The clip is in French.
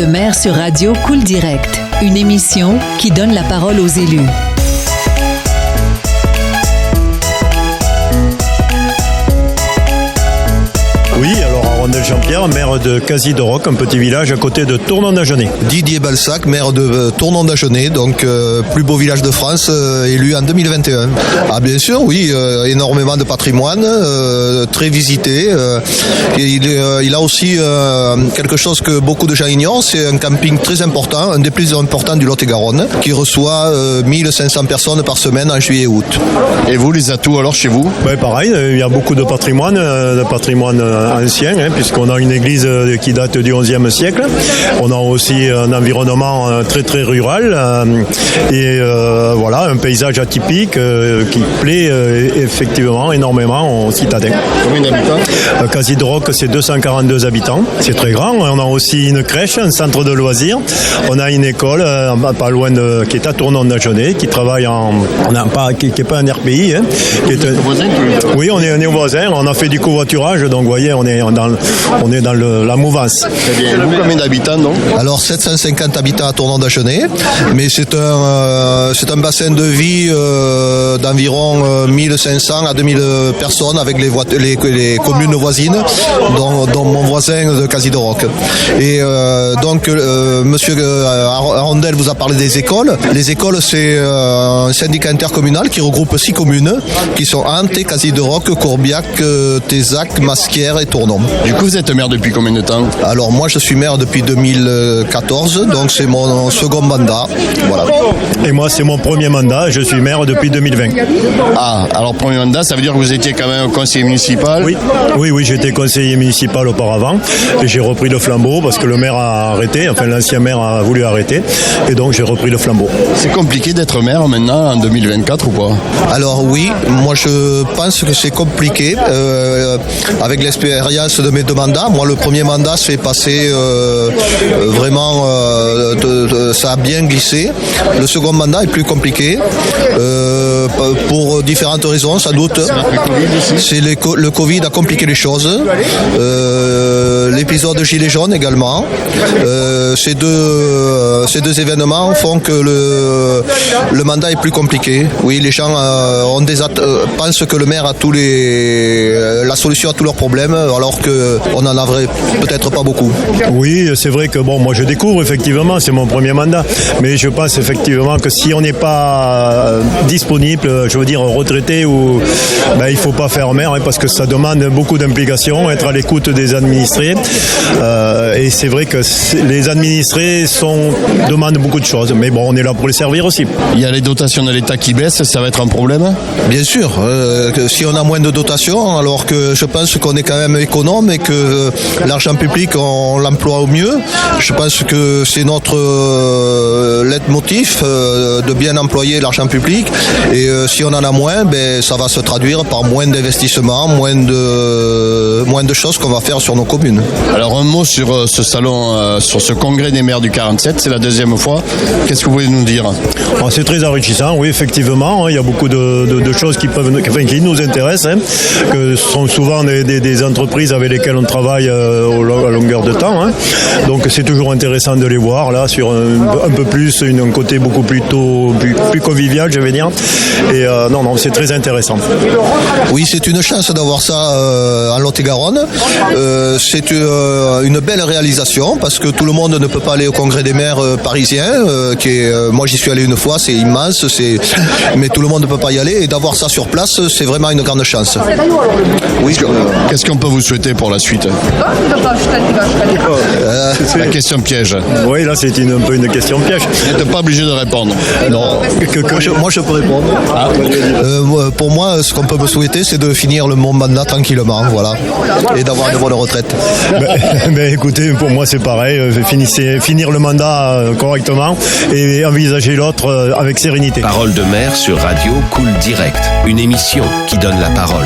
de maire sur Radio Cool Direct, une émission qui donne la parole aux élus. Oui, alors Arondel-Jean-Pierre, maire de Cazy-de-Roc, un petit village à côté de Tournon-d'Agenais. Didier Balsac, maire de Tournon-d'Agenais, donc plus beau village de France, élu en 2021. Ah bien sûr, oui, énormément de patrimoine, très visité. Il a aussi quelque chose que beaucoup de gens ignorent, c'est un camping très important, un des plus importants du Lot-et-Garonne, qui reçoit 1500 personnes par semaine en juillet et août. Et vous, les atouts alors chez vous? Pareil, il y a beaucoup de patrimoine ancien, puisqu'on a une église qui date du XIe siècle. On a aussi un environnement très très rural et voilà, un paysage atypique qui plaît effectivement énormément aux citadins. Combien d'habitants? Cazy-de-Roc, c'est 242 habitants. C'est très grand. On a aussi une crèche, un centre de loisirs. On a une école pas loin qui est à Tournon-d'Agenais, qui travaille qui n'est pas un RPI. Qui est voisin? Oui, on est voisins. On a fait du covoiturage, donc vous voyez, on est dans la mouvance. Très bien. Vous, combien d'habitants, non? Alors 750 habitants à Tournon-d'Agenais, mais c'est un bassin de vie d'environ 1500 à 2000 personnes avec les communes voisines, dont mon voisin de Cazy-de-Roc. Et donc monsieur Arondel vous a parlé des écoles. Les écoles, c'est un syndicat intercommunal qui regroupe 6 communes qui sont Ante, Cazy-de-Roc, Courbiac, Tézac, Masquières et Tournon. Du coup, vous êtes maire depuis combien de temps? Alors moi je suis maire depuis 2014, donc c'est mon second mandat. Voilà. Et moi c'est mon premier mandat, je suis maire depuis 2020. Ah, alors premier mandat, ça veut dire que vous étiez quand même conseiller municipal? Oui, j'étais conseiller municipal auparavant et j'ai repris le flambeau parce que le maire a arrêté, enfin l'ancien maire a voulu arrêter et donc j'ai repris le flambeau. C'est compliqué d'être maire maintenant en 2024 ou pas? Alors oui, moi je pense que c'est compliqué avec l'expérience de mes 2 mandats. Moi le premier mandat s'est passé vraiment, ça a bien glissé. Le second mandat est plus compliqué pour différentes raisons sans doute. C'est le Covid a compliqué les choses. L'épisode de Gilets jaunes également. Ces deux événements font que le mandat est plus compliqué. Oui, les gens pensent que le maire a la solution à tous leurs problèmes, alors qu'on n'en a peut-être pas beaucoup. Oui, c'est vrai que moi je découvre effectivement, c'est mon premier mandat, mais je pense effectivement que si on n'est pas disponible, je veux dire retraité, il faut pas faire maire parce que ça demande beaucoup d'implication, être à l'écoute des administrés. Et c'est vrai que les administrés demandent beaucoup de choses, mais bon, on est là pour les servir aussi. Il y a les dotations de l'État qui baissent, ça va être un problème? Bien sûr, que si on a moins de dotations, alors que je pense qu'on est quand même économe et que l'argent public, on l'emploie au mieux. Je pense que c'est notre leitmotiv de bien employer l'argent public. Et si on en a moins, ça va se traduire par moins d'investissements, moins de choses qu'on va faire sur nos communes. Alors un mot sur ce salon, sur ce congrès des maires du 47, c'est la 2e fois. Qu'est-ce que vous pouvez nous dire? C'est très enrichissant, oui, effectivement. Il y a beaucoup de choses qui nous intéressent, que sont souvent des entreprises avec lesquelles on travaille à longueur de temps. Donc c'est toujours intéressant de les voir là sur un peu plus, un côté beaucoup plus convivial, je vais dire. Et c'est très intéressant. Oui, c'est une chance d'avoir ça en Lot-et-Garonne. C'est une belle réalisation parce que tout le monde ne peut pas aller au congrès des maires parisien, moi j'y suis allé une fois, c'est immense, mais tout le monde ne peut pas y aller et d'avoir ça sur place, c'est vraiment une grande chance. Oui. Qu'est-ce qu'on peut vous souhaiter pour la suite? La question piège. Oui, là c'est un peu une question piège. Vous n'êtes pas obligé de répondre. Non. Moi je peux répondre. Pour moi, ce qu'on peut me souhaiter, c'est de finir mon mandat tranquillement, voilà, et d'avoir une bonne retraite. Écoutez, pour moi c'est pareil, finir le mandat correctement et envisager l'autre avec sérénité. Parole de maire sur Radio Cool Direct, une émission qui donne la parole.